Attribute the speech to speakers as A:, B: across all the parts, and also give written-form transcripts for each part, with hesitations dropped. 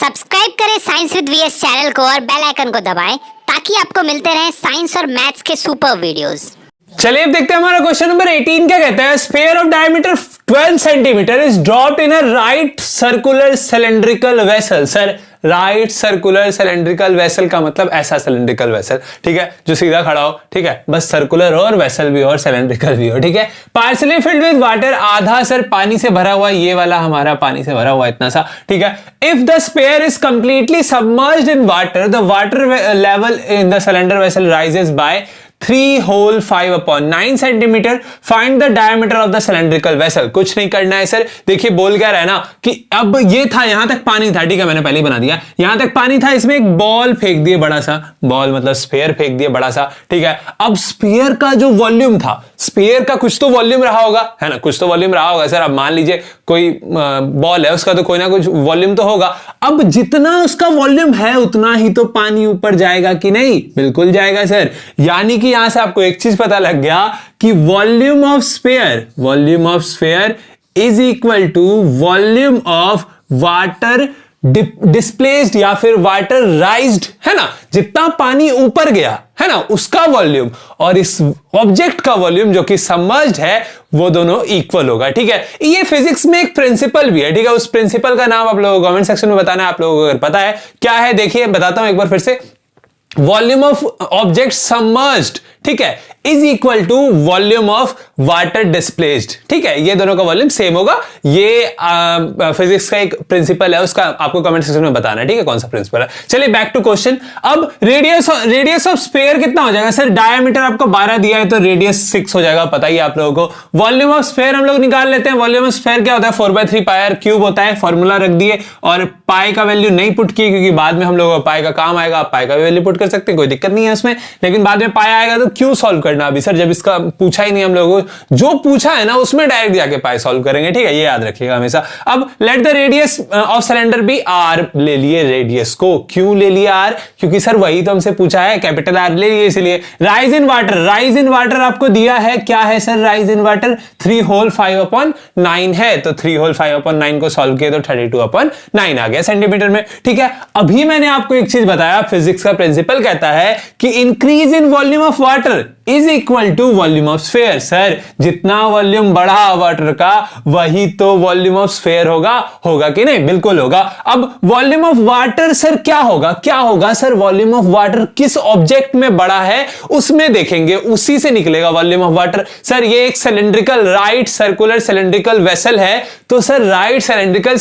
A: Subscribe करें science with VS channel को और बेल आइकन को दबाएं ताकि आपको मिलते रहें साइंस और मैथ्स के सुपर वीडियोस।
B: चलिए अब देखते हैं हमारा क्वेश्चन नंबर 18 क्या कहता है। Sphere of diameter 12 centimetre is dropped in a right circular cylindrical vessel. Sir right circular cylindrical vessel का मतलब ऐसा सिलेंड्रिकल वेसल, ठीक है, जो सीधा खड़ा हो, ठीक है, बस सर्कुलर हो और वेसल भी हो और सिलेंड्रिकल भी हो, ठीक है। पार्सली फिल्ड विद वाटर, आधा सर पानी से भरा हुआ, ये वाला हमारा पानी से भरा हुआ इतना सा, ठीक है। If the sphere is completely submerged in water, the water level in the cylinder vessel rises by 3 whole 5/9 centimetre. Find the diameter of the cylindrical vessel. कुछ नहीं करना है सर, देखिए बोल क्या रहा है ना कि अब ये था, यहां तक पानी था, ठीक है, मैंने पहले ही बना दिया, यहां तक पानी था, इसमें एक बॉल फेंक दिए बड़ा सा, बॉल मतलब स्फीयर फेंक दिए बड़ा सा, ठीक है। अब स्फीयर का जो वॉल्यूम था, स्फीयर का कुछ तो वॉल्यूम रहा होगा, है ना, कुछ तो वॉल्यूम रहा होगा सर। अब मान लीजिए कोई बॉल है, उसका तो कोई ना कुछ वॉल्यूम तो होगा। अब जितना उसका वॉल्यूम है उतना ही तो पानी ऊपर जाएगा कि नहीं? बिल्कुल जाएगा सर। यानी कि यहां से आपको एक चीज पता लग गया कि volume of sphere is equal to volume of water displaced या फिर वाटर राइज्ड, है ना। जितना पानी ऊपर गया, है ना, उसका वॉल्यूम और इस ऑब्जेक्ट का वॉल्यूम जो कि सबमर्ज्ड है, वो दोनों इक्वल होगा, ठीक है। ये फिजिक्स में एक प्रिंसिपल भी है, ठीक है। उस प्रिंसिपल का नाम आप लोगों को कमेंट सेक्शन में बताना है, आप लोगों को अगर पता है क्या है। देखिए बताता हूं एक बार फिर से, वॉल्यूम ऑफ ऑब्जेक्ट सबमर्ज्ड, ठीक है, is equal to volume of water displaced, ठीक है। ये दोनों का वॉल्यूम सेम होगा। ये फिजिक्स का एक प्रिंसिपल है, उसका आपको कमेंट सेक्शन में बताना है, ठीक है, कौन सा प्रिंसिपल है। चलिए बैक टू क्वेश्चन। अब रेडियस ऑफ स्फीयर कितना हो जाएगा सर? डायमीटर आपको 12 दिया है तो रेडियस 6 हो जाएगा, पता ही आप लोगों को। वॉल्यूम ऑफ स्फीयर हम लोग निकाल लेते हैं। वॉल्यूम ऑफ स्फीयर क्या होता है? 4/3 पाई क्यूब होता है। फॉर्मूला रख दिए और पाई का वैल्यू नहीं पुट की क्योंकि बाद में हम लोगों को पाई का काम आएगा। आप पाई का वैल्यू पुट कर सकते हैं, कोई दिक्कत नहीं है उसमें, लेकिन बाद में पाई आएगा तो क्यों सॉल्व करना अभी सर, जब इसका पूछा ही नहीं हम लोगों को। जो पूछा है ना उसमें डायरेक्ट जाके पाई सॉल्व करेंगे, ठीक है, ये याद रखिएगा हमेशा। अब let the radius of cylinder be r, ले लिए रेडियस को। क्यों ले लिया आर? क्योंकि सर वही तो हमसे पूछा है, कैपिटल आर ले लिए इसलिए। राइज इन वाटर आपको दिया है, क्या है sir rise in water? 3 whole 5/9 है, तो 3 होल 5/9 को सॉल्व किया तो 32/9 आ गया सेंटीमीटर में, ठीक है। अभी मैंने आपको एक चीज बताया, फिजिक्स का प्रिंसिपल कहता है कि increase in volume of water is equal to volume of sphere. Sir जितना वॉल्यूम बढ़ा वाटर का वही तो वॉल्यूम ऑफ स्फीयर होगा कि नहीं? बिल्कुल होगा। अब वॉल्यूम ऑफ वाटर सर क्या होगा सर? वॉल्यूम ऑफ वाटर किस ऑब्जेक्ट में बड़ा है उसमें देखेंगे, उसी से निकलेगा वॉल्यूम ऑफ वाटर। सर ये एक cylindrical right circular cylindrical vessel है, तो sir right cylindrical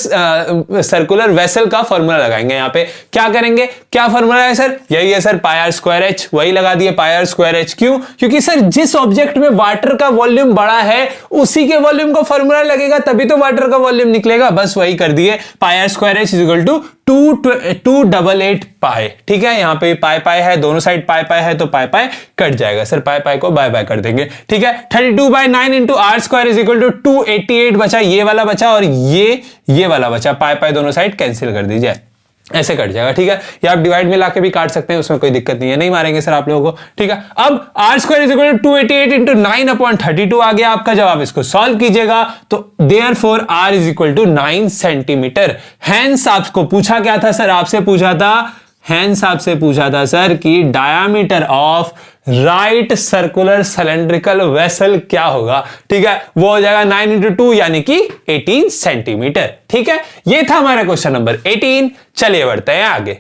B: circular vessel का फॉर्मूला लगाएंगे। यहां पे क्या करेंगे? क्या फॉर्मूला है सर? यही है sir, pi r square h, वही लगा दिए पाई आर स्क्वायर एच। क्यों? क्योंकि सर जिस ऑब्जेक्ट में वाटर का वॉल्यूम बड़ा है उसी के वॉल्यूम का फॉर्मूला लगेगा, तभी तो वाटर का वॉल्यूम निकलेगा। बस वही कर दिए, pi r square h is equal to 288 pi, ठीक है। यहां पे पाई है, दोनों साइड पाई है तो पाई कट जाएगा सर, पाई को बाय कर देंगे, ठीक है। 32/9 into r square is equal to 288 बचा, ये वाला बचा और ये वाला बचा, पाई दोनों साइड कैंसिल कर दीजिए, ऐसे कट जाएगा, ठीक है। या आप डिवाइड में लाके भी काट सकते हैं, उसमें कोई दिक्कत नहीं है, नहीं मारेंगे सर आप लोगों को, ठीक है। अब r square is equal to 288 into 9/32 आ गया आपका जवाब। इसको सॉल्व कीजिएगा तो therefore r is equal to 9 centimetre. Hence आपको पूछा क्या था सर? आपसे पूछा था सर कि diameter of right circular cylindrical vessel क्या होगा, ठीक है। वो हो जाएगा 9 इंटू 2 यानी कि 18 सेंटीमीटर, ठीक है। ये था हमारा क्वेश्चन नंबर 18। चलिए बढ़ते हैं आगे।